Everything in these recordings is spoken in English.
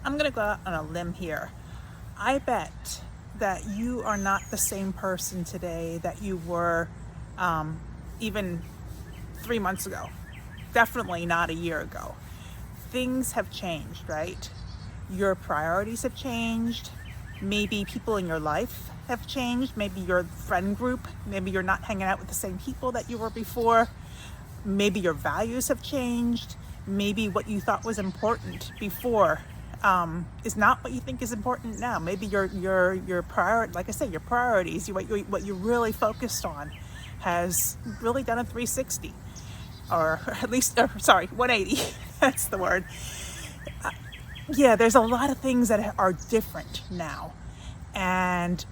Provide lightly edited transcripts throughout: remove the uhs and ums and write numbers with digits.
I'm going to go out on a limb here. I bet that you are not the same person today that you were even 3 months ago. Definitely not a year ago. Things have changed, right? Your priorities have changed. Maybe people in your life have changed. Maybe your friend group, maybe you're not hanging out with the same people that you were before. Maybe your values have changed. Maybe what you thought was important before is not what you think is important now. Maybe your priority, like I said, your priorities, what you're really focused on, has really done a 360, or at least, 180. That's the word. Yeah, there's a lot of things that are different now. And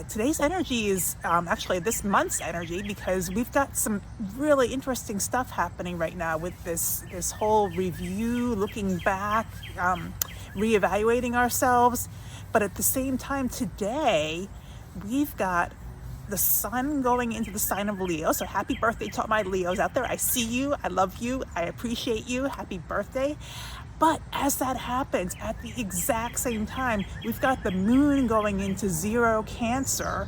today's energy is actually this month's energy, because we've got some really interesting stuff happening right now with this whole review, looking back, reevaluating ourselves. But at the same time today, we've got the sun going into the sign of Leo. So happy birthday to all my Leos out there. I see you, I love you, I appreciate you, happy birthday. But as that happens, at the exact same time, we've got the moon going into 0 Cancer,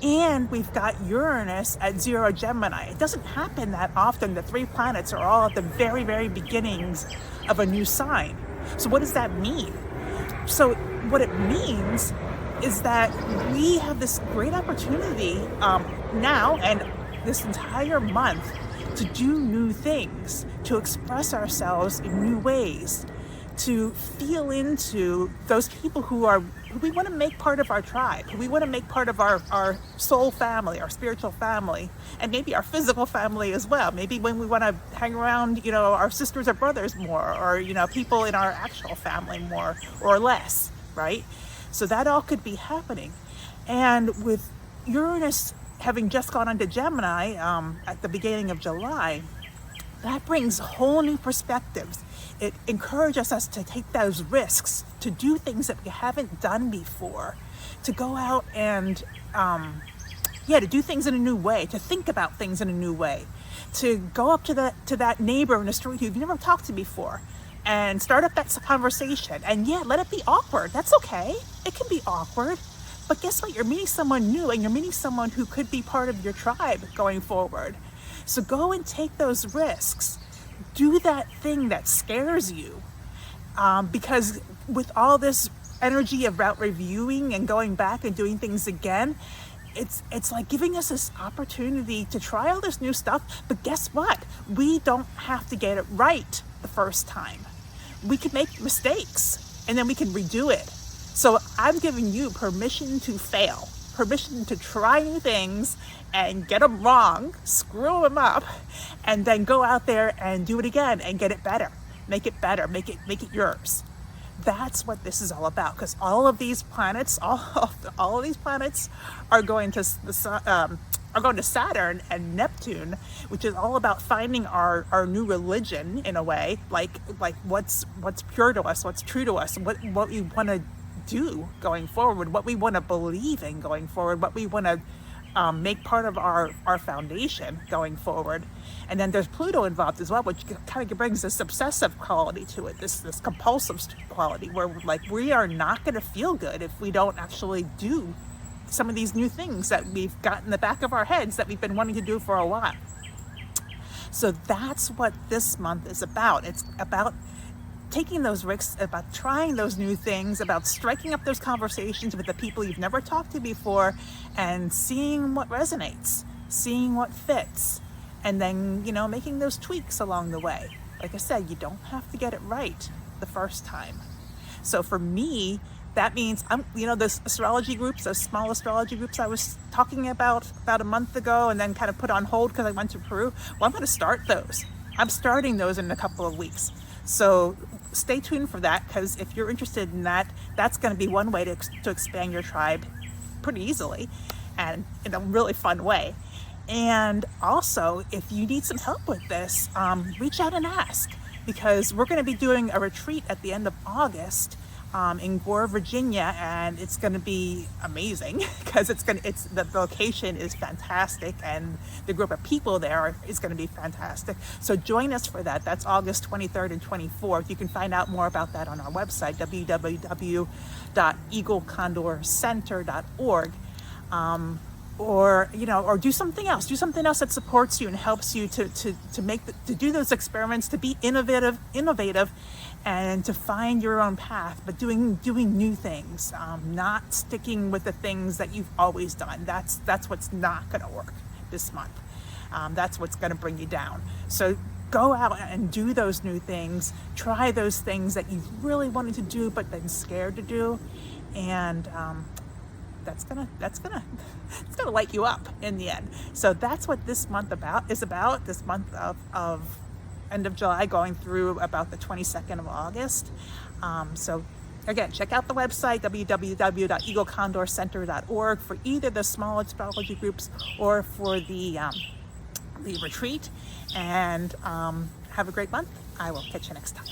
and we've got Uranus at 0 Gemini. It doesn't happen that often. The 3 planets are all at the very, very beginnings of a new sign. So what does that mean? So what it means is that we have this great opportunity now and this entire month to do new things, to express ourselves in new ways, to feel into those people who we want to make part of our tribe, who we want to make part of our soul family, our spiritual family, and maybe our physical family as well. Maybe when we want to hang around, our sisters or brothers more, or, people in our actual family more or less, right? So that all could be happening. And with Uranus having just gone into Gemini at the beginning of July, that brings whole new perspectives. It encourages us to take those risks, to do things that we haven't done before, to go out and, to do things in a new way, to think about things in a new way, to go up to that neighbor in the street who you've never talked to before and start up that conversation. And let it be awkward. That's okay. It can be awkward. But guess what? You're meeting someone new, and you're meeting someone who could be part of your tribe going forward. So go and take those risks. Do that thing that scares you. Because with all this energy about reviewing and going back and doing things again, it's like giving us this opportunity to try all this new stuff. But guess what? We don't have to get it right the first time. We can make mistakes, and then we can redo it. So I'm giving you permission to fail, permission to try new things and get them wrong, screw them up, and then go out there and do it again and get it better, make it yours. That's what this is all about, because all of these planets, all of these planets are going to Saturn and Neptune, which is all about finding our new religion in a way, like what's pure to us, what's true to us, what we want to do going forward, what we want to believe in going forward, what we want to make part of our foundation going forward. And then there's Pluto involved as well, which kind of brings this obsessive quality to it, this compulsive quality, where we are not going to feel good if we don't actually do some of these new things that we've got in the back of our heads that we've been wanting to do for a while. So that's what this month is about. It's about taking those risks, about trying those new things, about striking up those conversations with the people you've never talked to before, and seeing what resonates, seeing what fits, and then, making those tweaks along the way. Like I said, you don't have to get it right the first time. So for me, that means those astrology groups, those small astrology groups I was talking about a month ago and then kind of put on hold because I went to Peru. Well, I'm going to start those. I'm starting those in a couple of weeks. So stay tuned for that, because if you're interested in that, that's going to be one way to expand your tribe pretty easily and in a really fun way. And also, if you need some help with this, reach out and ask, because we're going to be doing a retreat at the end of August in Gore, Virginia, and it's going to be amazing because the location is fantastic and the group of people there is going to be fantastic. So join us for that. That's August 23rd and 24th. You can find out more about that on our website, www.eaglecondorcenter.org. Or do something else. Do something else that supports you and helps you to do those experiments, to be innovative, and to find your own path. But doing new things, not sticking with the things that you've always done. That's what's not going to work this month. That's what's going to bring you down. So go out and do those new things. Try those things that you really wanted to do but been scared to do, and it's gonna light you up in the end. So that's what this month is about. This month of end of July going through about the 22nd of August. So again, check out the website, www.eaglecondorcenter.org, for either the small astrology groups or for the retreat. And have a great month. I will catch you next time.